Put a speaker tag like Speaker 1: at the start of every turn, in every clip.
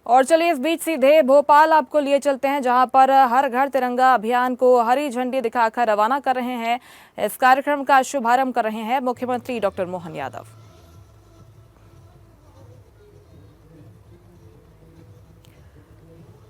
Speaker 1: और चलिए इस बीच सीधे भोपाल आपको लिए चलते हैं, जहां पर हर घर तिरंगा अभियान को हरी झंडी दिखाकर रवाना कर रहे हैं। इस कार्यक्रम का शुभारंभ कर रहे हैं मुख्यमंत्री डॉक्टर मोहन यादव।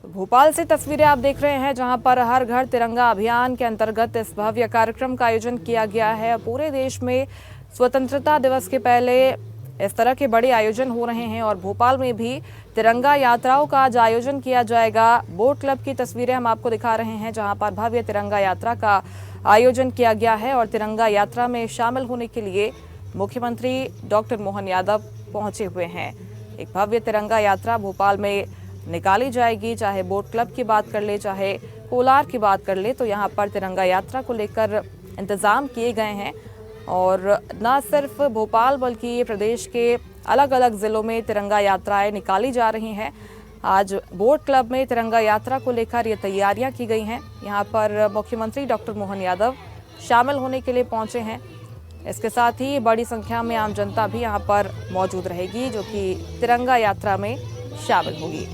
Speaker 1: भोपाल से तस्वीरें आप देख रहे हैं, जहां पर हर घर तिरंगा अभियान के अंतर्गत इस भव्य कार्यक्रम का आयोजन किया गया है। पूरे देश में स्वतंत्रता दिवस के पहले इस तरह के बड़े आयोजन हो रहे हैं और भोपाल में भी तिरंगा यात्राओं का आज आयोजन किया जाएगा। बोट क्लब की तस्वीरें हम आपको दिखा रहे हैं, जहां पर भव्य तिरंगा यात्रा का आयोजन किया गया है और तिरंगा यात्रा में शामिल होने के लिए मुख्यमंत्री डॉक्टर मोहन यादव पहुंचे हुए हैं। एक भव्य तिरंगा यात्रा भोपाल में निकाली जाएगी। चाहे बोट क्लब की बात कर ले, चाहे कोलार की बात कर ले, तो यहाँ पर तिरंगा यात्रा को लेकर इंतजाम किए गए हैं। और न सिर्फ भोपाल बल्कि प्रदेश के अलग अलग जिलों में तिरंगा यात्राएं निकाली जा रही हैं। आज बोट क्लब में तिरंगा यात्रा को लेकर ये तैयारियां की गई हैं। यहाँ पर मुख्यमंत्री डॉक्टर मोहन यादव शामिल होने के लिए पहुंचे हैं। इसके साथ ही बड़ी संख्या में आम जनता भी यहाँ पर मौजूद रहेगी, जो कि तिरंगा यात्रा में शामिल होगी।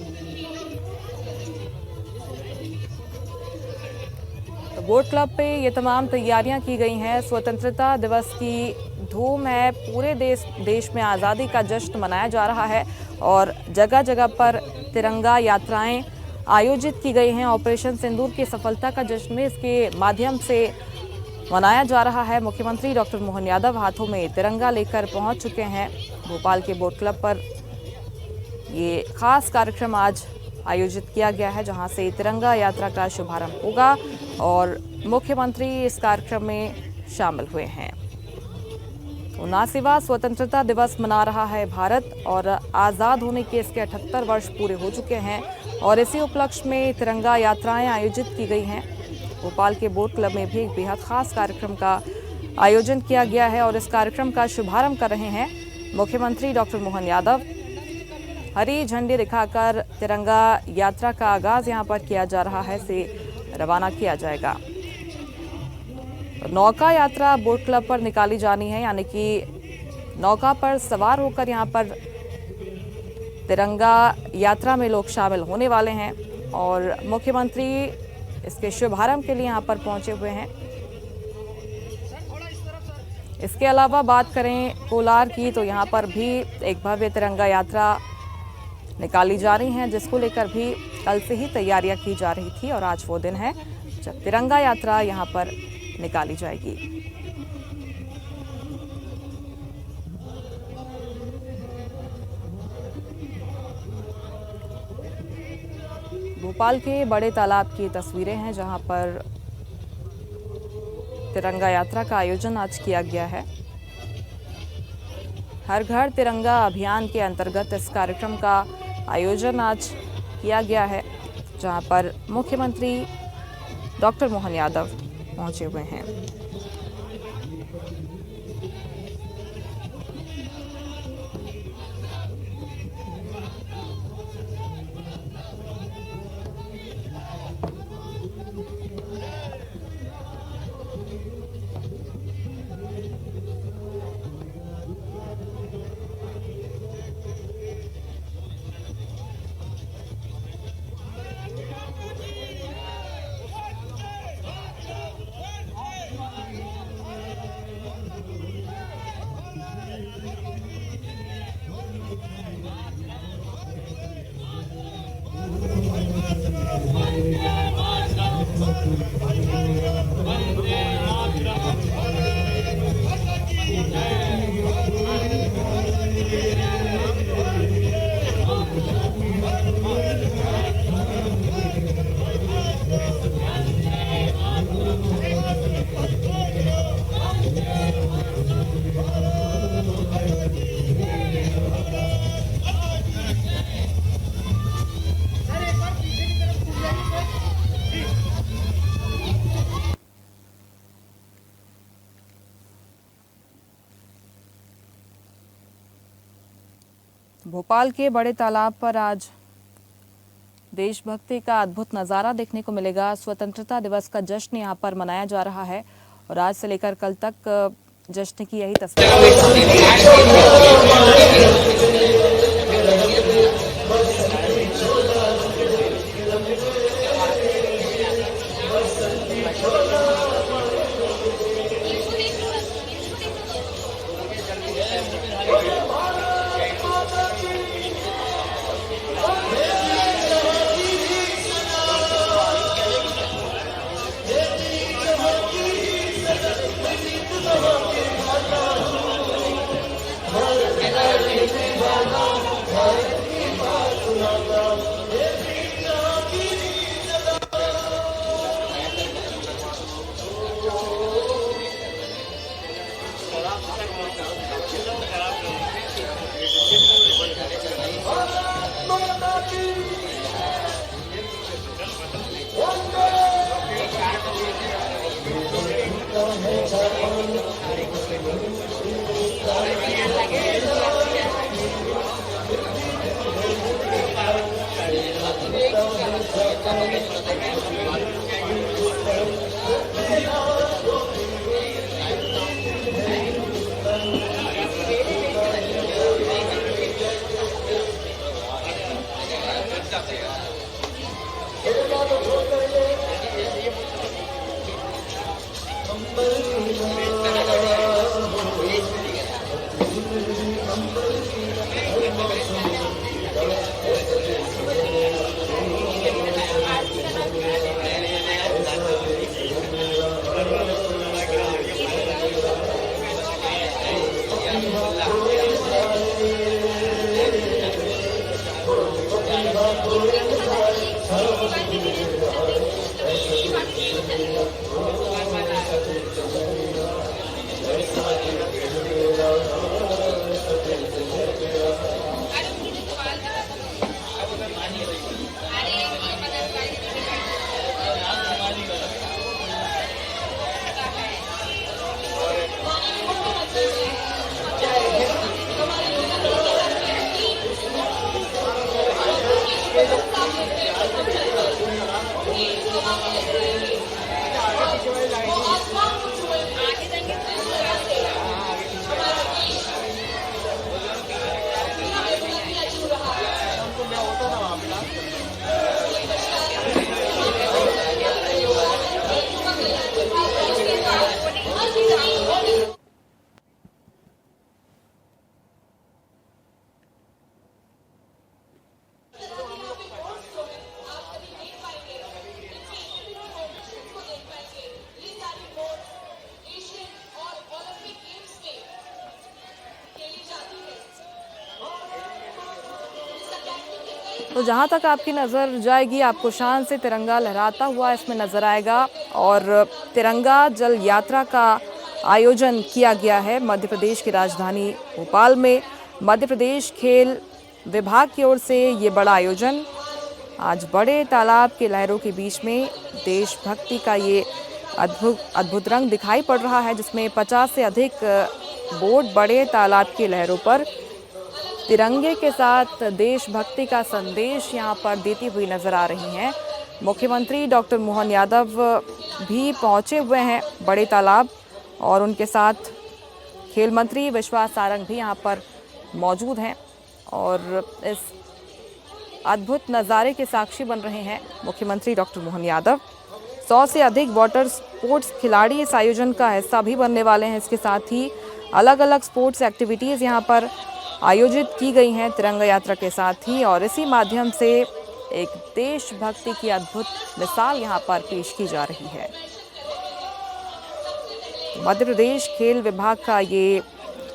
Speaker 1: बोट क्लब पे ये तमाम तैयारियां की गई हैं। स्वतंत्रता दिवस की धूम है। पूरे देश में आज़ादी का जश्न मनाया जा रहा है और जगह जगह पर तिरंगा यात्राएं आयोजित की गई हैं। ऑपरेशन सिंदूर की सफलता का जश्न इसके माध्यम से मनाया जा रहा है। मुख्यमंत्री डॉक्टर मोहन यादव हाथों में तिरंगा लेकर पहुंच चुके हैं। भोपाल के बोट क्लब पर ये खास कार्यक्रम आज आयोजित किया गया है, जहां से तिरंगा यात्रा का शुभारंभ होगा और मुख्यमंत्री इस कार्यक्रम में शामिल हुए हैं। 79वां स्वतंत्रता दिवस मना रहा है भारत और आज़ाद होने के इसके 78 वर्ष पूरे हो चुके हैं और इसी उपलक्ष्य में तिरंगा यात्राएं आयोजित की गई हैं। भोपाल के बोट क्लब में भी एक बेहद खास कार्यक्रम का आयोजन किया गया है और इस कार्यक्रम का शुभारंभ कर रहे हैं मुख्यमंत्री डॉक्टर मोहन यादव। हरी झंडी दिखाकर तिरंगा यात्रा का आगाज यहां पर किया जा रहा है, से रवाना किया जाएगा। नौका यात्रा बोट क्लब पर निकाली जानी है, यानी कि नौका पर सवार होकर यहां पर तिरंगा यात्रा में लोग शामिल होने वाले हैं और मुख्यमंत्री इसके शुभारंभ के लिए यहां पर पहुंचे हुए हैं। इसके अलावा बात करें कोलार की, तो यहां पर भी एक भव्य तिरंगा यात्रा निकाली जा रही हैं, जिसको लेकर भी कल से ही तैयारियां की जा रही थी और आज वो दिन है जब तिरंगा यात्रा यहां पर निकाली जाएगी। भोपाल के बड़े तालाब की तस्वीरें हैं, जहां पर तिरंगा यात्रा का आयोजन आज किया गया है। हर घर तिरंगा अभियान के अंतर्गत इस कार्यक्रम का आयोजन आज किया गया है, जहां पर मुख्यमंत्री डॉक्टर मोहन यादव पहुंचे हुए हैं। भोपाल के बड़े तालाब पर आज देशभक्ति का अद्भुत नज़ारा देखने को मिलेगा। स्वतंत्रता दिवस का जश्न यहाँ पर मनाया जा रहा है और आज से लेकर कल तक जश्न की यही तस्वीर। तो जहां तक आपकी नज़र जाएगी आपको शान से तिरंगा लहराता हुआ इसमें नज़र आएगा। और तिरंगा जल यात्रा का आयोजन किया गया है मध्य प्रदेश की राजधानी भोपाल में। मध्य प्रदेश खेल विभाग की ओर से ये बड़ा आयोजन आज बड़े तालाब के लहरों के बीच में देशभक्ति का ये अद्भुत रंग दिखाई पड़ रहा है, जिसमें 50 से अधिक बोट बड़े तालाब की लहरों पर तिरंगे के साथ देशभक्ति का संदेश यहां पर देती हुई नजर आ रही हैं। मुख्यमंत्री डॉक्टर मोहन यादव भी पहुंचे हुए हैं बड़े तालाब और उनके साथ खेल मंत्री विश्वास सारंग भी यहां पर मौजूद हैं और इस अद्भुत नज़ारे के साक्षी बन रहे हैं मुख्यमंत्री डॉक्टर मोहन यादव। 100 से अधिक वाटर स्पोर्ट्स खिलाड़ी इस आयोजन का हिस्सा भी बनने वाले हैं। इसके साथ ही अलग अलग स्पोर्ट्स एक्टिविटीज़ यहाँ पर आयोजित की गई हैं तिरंगा यात्रा के साथ ही, और इसी माध्यम से एक देशभक्ति की अद्भुत मिसाल यहाँ पर पेश की जा रही है। मध्य प्रदेश खेल विभाग का ये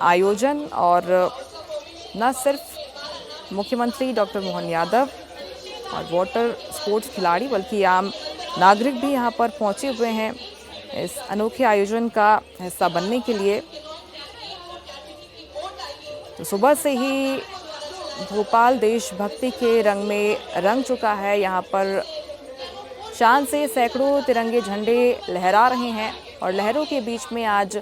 Speaker 1: आयोजन, और न सिर्फ मुख्यमंत्री डॉक्टर मोहन यादव और वाटर स्पोर्ट्स खिलाड़ी बल्कि आम नागरिक भी यहाँ पर पहुँचे हुए हैं इस अनोखे आयोजन का हिस्सा बनने के लिए। तो सुबह से ही भोपाल देशभक्ति के रंग में रंग चुका है। यहाँ पर शान से सैकड़ों तिरंगे झंडे लहरा रहे हैं और लहरों के बीच में आज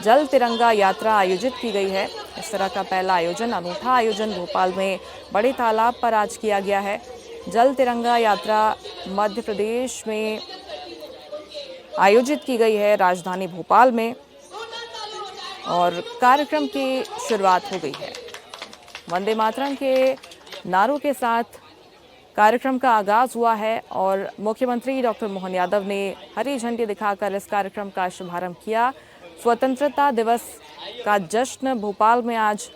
Speaker 1: जल तिरंगा यात्रा आयोजित की गई है। इस तरह का पहला आयोजन, अनूठा आयोजन भोपाल में बड़े तालाब पर आज किया गया है। जल तिरंगा यात्रा मध्य प्रदेश में आयोजित की गई है राजधानी भोपाल में, और कार्यक्रम की शुरुआत हो गई है। वंदे मातरम के नारों के साथ कार्यक्रम का आगाज हुआ है और मुख्यमंत्री डॉक्टर मोहन यादव ने हरी झंडी दिखाकर इस कार्यक्रम का शुभारंभ किया। स्वतंत्रता दिवस का जश्न भोपाल में आज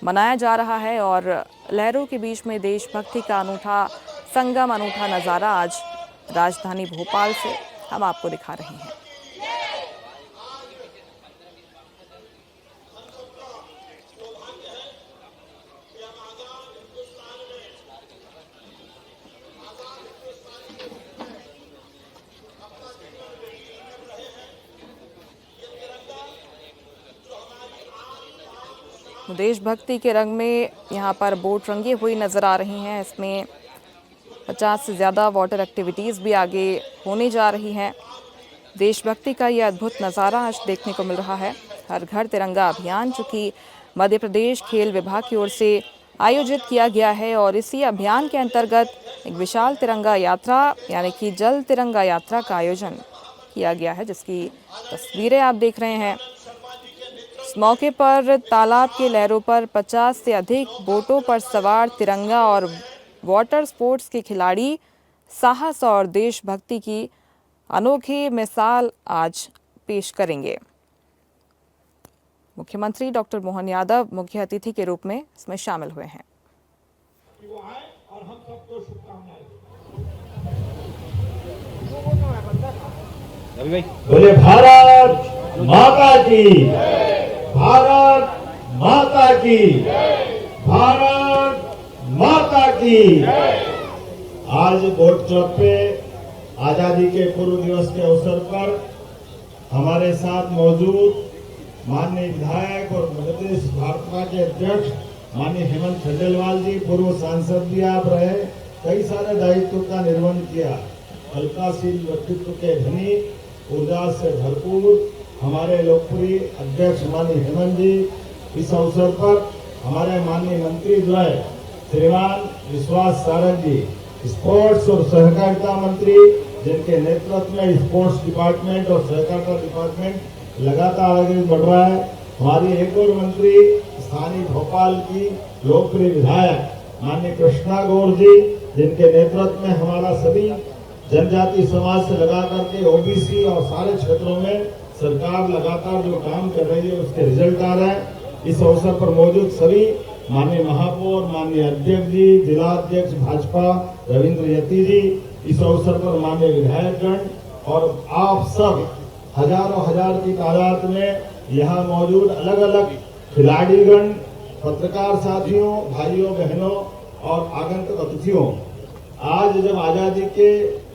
Speaker 1: मनाया जा रहा है और लहरों के बीच में देशभक्ति का अनूठा संगम, अनूठा नज़ारा आज राजधानी भोपाल से हम आपको दिखा रहे हैं। देशभक्ति के रंग में यहाँ पर बोट रंगी हुई नज़र आ रही हैं। इसमें 50 से ज़्यादा वाटर एक्टिविटीज़ भी आगे होने जा रही हैं। देशभक्ति का ये अद्भुत नज़ारा आज देखने को मिल रहा है। हर घर तिरंगा अभियान जो कि मध्य प्रदेश खेल विभाग की ओर से आयोजित किया गया है और इसी अभियान के अंतर्गत एक विशाल तिरंगा यात्रा यानी कि जल तिरंगा यात्रा का आयोजन किया गया है, जिसकी तस्वीरें आप देख रहे हैं। इस मौके पर तालाब के लहरों पर 50 से अधिक बोटों पर सवार तिरंगा और वाटर स्पोर्ट्स के खिलाड़ी साहस और देशभक्ति की अनोखी मिसाल आज पेश करेंगे। मुख्यमंत्री डॉक्टर मोहन यादव मुख्य अतिथि के रूप में इसमें शामिल हुए हैं।
Speaker 2: बोले भारत माता की, भारत माता की, भारत माता की। आज बोट क्लब पे आजादी के पूर्व दिवस के अवसर पर हमारे साथ मौजूद माननीय विधायक और मध्य प्रदेश भाजपा के अध्यक्ष माननीय हेमंत खंडेलवाल जी, पूर्व सांसद भी आप रहे, कई सारे दायित्व का निर्वहन किया। कल्पनाशील व्यक्तित्व के धनी, ऊर्जा से भरपूर हमारे लोकप्रिय अध्यक्ष माननीय हेमंत जी, इस अवसर पर हमारे माननीय मंत्री द्वय श्रीमान विश्वास सारंग जी, स्पोर्ट्स और सहकारिता मंत्री, जिनके नेतृत्व में स्पोर्ट्स डिपार्टमेंट और सहकारिता डिपार्टमेंट लगातार आगे बढ़ रहा है। हमारी एक और मंत्री स्थानीय भोपाल की लोकप्रिय विधायक माननीय कृष्णा गौर जी, जिनके नेतृत्व में हमारा सभी जनजाति समाज से लगा करके ओबीसी और सारे क्षेत्रों में सरकार लगातार जो काम कर रही है उसके रिजल्ट आ रहे हैं। इस अवसर पर मौजूद सभी माननीय महापौर, माननीय अध्यक्ष जी, जिला अध्यक्ष भाजपा रविंद्र यति जी, इस अवसर पर माननीय विधायकगण और आप सब हजारों हजार की तादाद में यहाँ मौजूद अलग अलग खिलाड़ीगण, पत्रकार साथियों, भाइयों बहनों और आगंतुक अतिथियों, आज जब आजादी के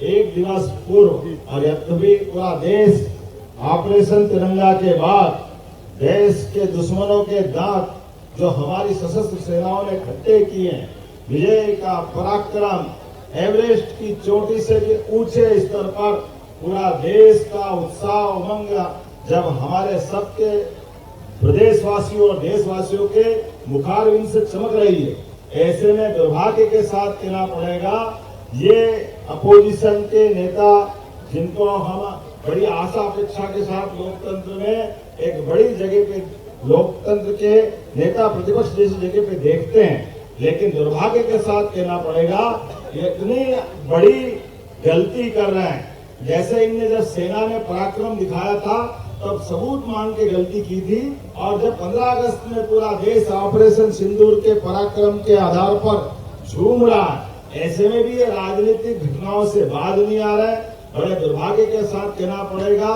Speaker 2: एक दिवस पूर्व और यद्यपि पूरा देश ऑपरेशन तिरंगा के बाद देश के दुश्मनों के दांत जो हमारी सशस्त्र सेनाओं ने खट्टे किए, विजय का पराक्रम एवरेस्ट की चोटी से भी ऊंचे स्तर पर पूरा देश का उत्साह उमंग जब हमारे सबके प्रदेशवासियों और देशवासियों के मुखारविंद से चमक रही है, ऐसे में दुर्भाग्य के साथ कहना पड़ेगा ये अपोजिशन के नेता, जिनको हम बड़ी आशा अपेक्षा के साथ लोकतंत्र में एक बड़ी जगह पे लोकतंत्र के नेता प्रतिपक्ष जैसी जगह पे देखते हैं, लेकिन दुर्भाग्य के साथ कहना पड़ेगा ये इतनी बड़ी गलती कर रहे हैं। जैसे इनने जब सेना में पराक्रम दिखाया था तब सबूत मांग के गलती की थी, और जब 15 अगस्त में पूरा देश ऑपरेशन सिंदूर के पराक्रम के आधार पर झूम रहा है, ऐसे में भी ये राजनीतिक घटनाओं से बाज नहीं आ रहा है। बड़े दुर्भाग्य के साथ कहना पड़ेगा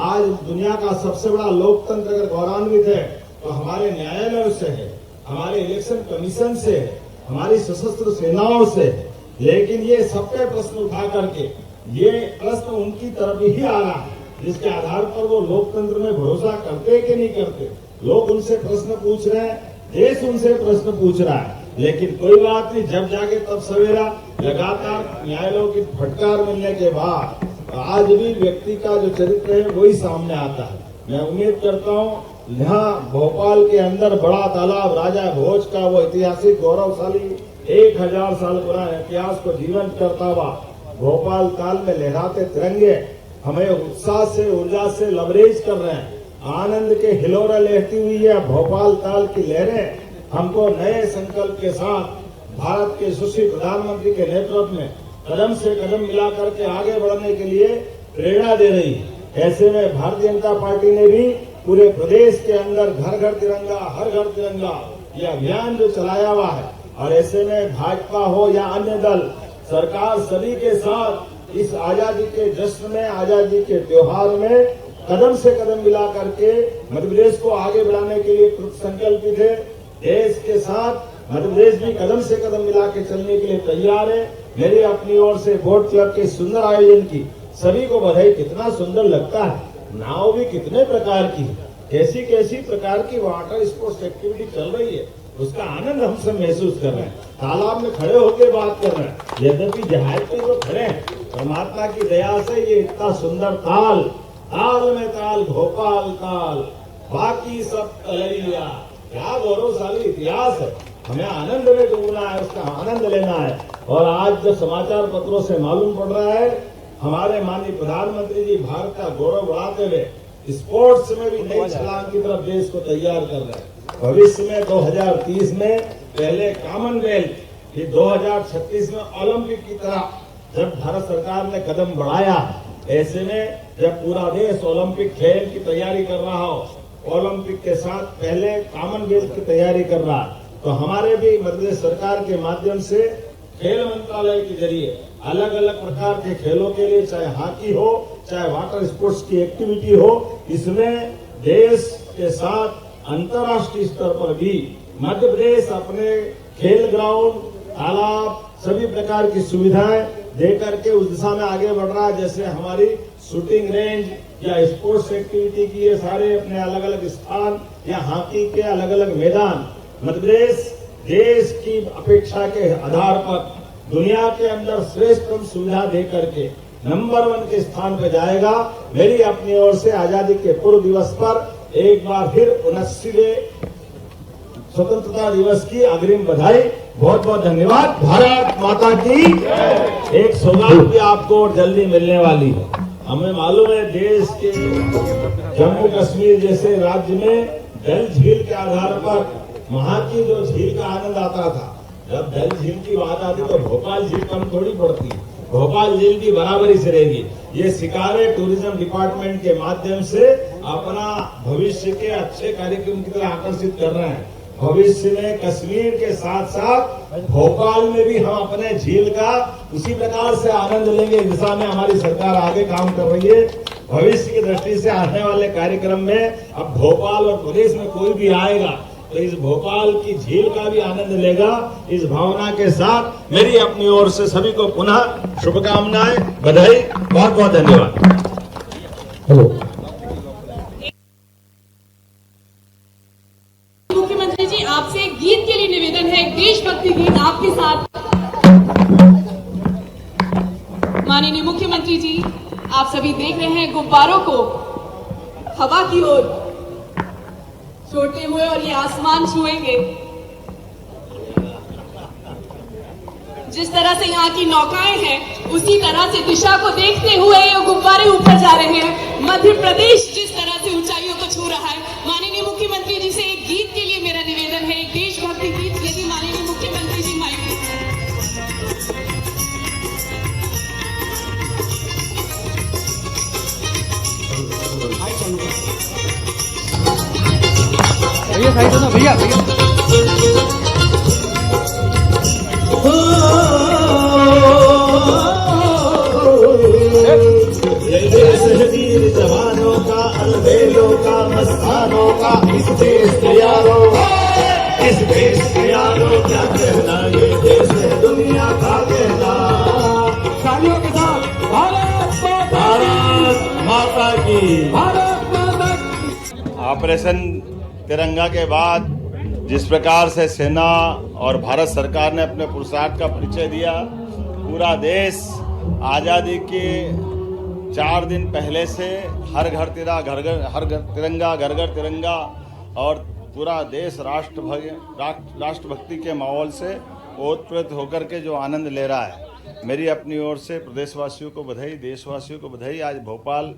Speaker 2: आज दुनिया का सबसे बड़ा लोकतंत्र अगर गौरवान्वित है तो हमारे न्यायालयों से है, हमारे इलेक्शन कमीशन से है, हमारी सशस्त्र सेनाओं से, लेकिन ये सब पे प्रश्न उठा करके ये प्रश्न उनकी तरफ ही आ रहा है जिसके आधार पर वो लोकतंत्र में भरोसा करते कि नहीं करते। लोग उनसे प्रश्न पूछ रहे हैं, देश उनसे प्रश्न पूछ रहा है, लेकिन कोई बात नहीं, जब जाके तब सवेरा। लगातार न्यायालयों की फटकार मिलने के बाद आज भी व्यक्ति का जो चरित्र है वही सामने आता है। मैं उम्मीद करता हूँ यहाँ भोपाल के अंदर बड़ा तालाब राजा भोज का वो ऐतिहासिक गौरवशाली 1000 साल पुराने इतिहास को जीवंत करता हुआ भोपाल ताल में लहराते तिरंगे हमें उत्साह से, ऊर्जा से लबरेज कर रहे हैं। आनंद के हिलोरा लहती हुई है भोपाल ताल की लहरें हमको नए संकल्प के साथ भारत के यशस्वी प्रधानमंत्री के नेतृत्व में कदम से कदम मिला करके आगे बढ़ने के लिए प्रेरणा दे रही है। ऐसे में भारतीय जनता पार्टी ने भी पूरे प्रदेश के अंदर घर घर तिरंगा, हर घर तिरंगा ये अभियान जो चलाया हुआ है, और ऐसे में भाजपा हो या अन्य दल, सरकार सभी के साथ इस आजादी के जश्न में, आजादी के त्योहार में कदम से कदम मिला करके मध्य प्रदेश को आगे बढ़ाने के लिए कृत संकल्पित है। देश के साथ मध्य प्रदेश भी कदम से कदम मिला के चलने के लिए तैयार है। मेरी अपनी ओर से बोट क्लब के सुंदर आयोजन की सभी को बधाई। कितना सुंदर लगता है, नाव भी कितने प्रकार की, कैसी कैसी प्रकार की वाटर स्पोर्ट्स एक्टिविटी चल रही है, उसका आनंद हम सब महसूस कर रहे हैं। तालाब में खड़े होकर बात कर रहे हैं, यद्यपि जहाज पे जो खड़े हैं, परमात्मा की दया से ये इतना सुंदर ताल ताल में ताल भोपाल ताल, बाकी सब तलैया। क्या गौरवशाली इतिहास है, हमें आनंद में डूबना है, उसका आनंद लेना है। और आज जो समाचार पत्रों से मालूम पड़ रहा है, हमारे माननीय प्रधानमंत्री जी भारत का गौरव बढ़ाते हुए स्पोर्ट्स में भी नई छलांग की तरफ देश को तैयार कर रहे हैं। भविष्य में 2030 में पहले कॉमनवेल्थ, फिर 2036 में ओलंपिक की तरह जब भारत सरकार ने कदम बढ़ाया, ऐसे में जब पूरा देश ओलंपिक खेल की तैयारी कर रहा हो, ओलंपिक के साथ पहले कॉमनवेल्थ की तैयारी कर रहा है, तो हमारे भी मध्य प्रदेश सरकार के माध्यम से खेल मंत्रालय के जरिए अलग अलग प्रकार के खेलों के लिए, चाहे हॉकी हो, चाहे वाटर स्पोर्ट्स की एक्टिविटी हो, इसमें देश के साथ अंतर्राष्ट्रीय स्तर पर भी मध्य प्रदेश अपने खेल ग्राउंड, तालाब, सभी प्रकार की सुविधाएं दे करके उस दिशा में आगे बढ़ रहा है। जैसे हमारी शूटिंग रेंज या स्पोर्ट्स एक्टिविटी की ये सारे अपने अलग अलग स्थान, या हॉकी के अलग अलग मैदान, मध्य प्रदेश देश की अपेक्षा के आधार पर दुनिया के अंदर श्रेष्ठतम सुविधा दे करके नंबर 1 के स्थान पर जाएगा। मेरी अपनी ओर से आजादी के पूर्व दिवस पर एक बार फिर 79वें स्वतंत्रता दिवस की अग्रिम बधाई, बहुत बहुत धन्यवाद। भारत माता की एक सौगात भी आपको जल्दी मिलने वाली है। हमें मालूम है देश के जम्मू कश्मीर जैसे राज्य में डल झील के आधार पर वहां की जो झील का आनंद आता था, जब डल झील की बात आती तो भोपाल झील कम थोड़ी पड़ती है, भोपाल झील भी बराबरी से रहेगी। ये शिकारे टूरिज्म डिपार्टमेंट के माध्यम से अपना भविष्य के अच्छे कार्यक्रम की तरह आकर्षित कर रहे हैं। भविष्य में कश्मीर के साथ साथ भोपाल में भी हम अपने झील का उसी प्रकार से आनंद लेंगे। इस दिशा में हमारी सरकार आगे काम कर रही है। भविष्य की दृष्टि से आने वाले कार्यक्रम में अब भोपाल और प्रदेश में कोई भी आएगा तो इस भोपाल की झील का भी आनंद लेगा। इस भावना के साथ मेरी अपनी ओर से सभी को पुनः शुभकामनाएं, बधाई, बहुत बहुत धन्यवाद। हेलो।
Speaker 3: मुख्यमंत्री जी, आपसे एक गीत के लिए निवेदन है, एक देशभक्ति गीत आपके साथ। माननीय मुख्यमंत्री जी, आप सभी देख रहे हैं गुब्बारों को हवा की ओर छोड़ते हुए और ये आसमान छुएंगे। जिस तरह से यहाँ की नौकाएं हैं, उसी तरह से दिशा को देखते हुए ये गुब्बारे ऊपर जा रहे हैं। मध्य प्रदेश जिस तरह से ऊंचाइयों को छू रहा है, माननीय मुख्यमंत्री जी से एक गीत के लिए मेरा निवेदन है, एक देशभक्ति गीत, यदि माननीय मुख्यमंत्री जी माइक
Speaker 4: भैया साइड हो ना भैया भैया।
Speaker 2: वीर जवानों का, अलबेलों का, मस्तानों का, इस देश के यारों, इस देश के यारों, क्या कहना ये देश है दुनिया का कहना।
Speaker 4: तालियों के साथ
Speaker 2: भारत माता की।
Speaker 5: ऑपरेशन तिरंगा के बाद जिस प्रकार से सेना और भारत सरकार ने अपने पुरुषार्थ का परिचय दिया, पूरा देश आज़ादी के 4 दिन पहले से हर घर तिरंगा, घर घर तिरंगा, और पूरा देश राष्ट्रभक्ति के माहौल से ओतप्रोत होकर के जो आनंद ले रहा है। मेरी अपनी ओर से प्रदेशवासियों को बधाई, देशवासियों को बधाई। आज भोपाल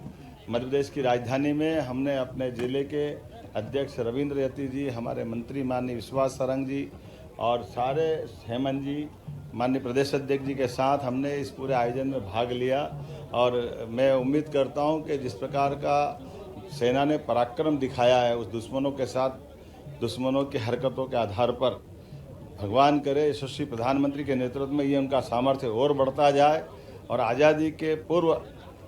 Speaker 5: मध्य प्रदेश की राजधानी में हमने अपने ज़िले के अध्यक्ष रविंद्र यति जी, हमारे मंत्री माननीय विश्वास सारंग जी और सारे हेमंत जी, माननीय प्रदेश अध्यक्ष जी के साथ हमने इस पूरे आयोजन में भाग लिया। और मैं उम्मीद करता हूं कि जिस प्रकार का सेना ने पराक्रम दिखाया है उस दुश्मनों के साथ, दुश्मनों की हरकतों के आधार पर, भगवान करे यशस्वी प्रधानमंत्री के नेतृत्व में ये उनका सामर्थ्य और बढ़ता जाए। और आज़ादी के पूर्व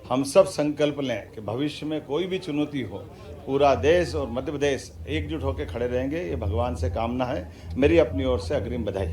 Speaker 5: हम सब संकल्प लें कि भविष्य में कोई भी चुनौती हो, पूरा देश और मध्य प्रदेश एकजुट होकर खड़े रहेंगे। ये भगवान से कामना है। मेरी अपनी ओर से अग्रिम बधाई।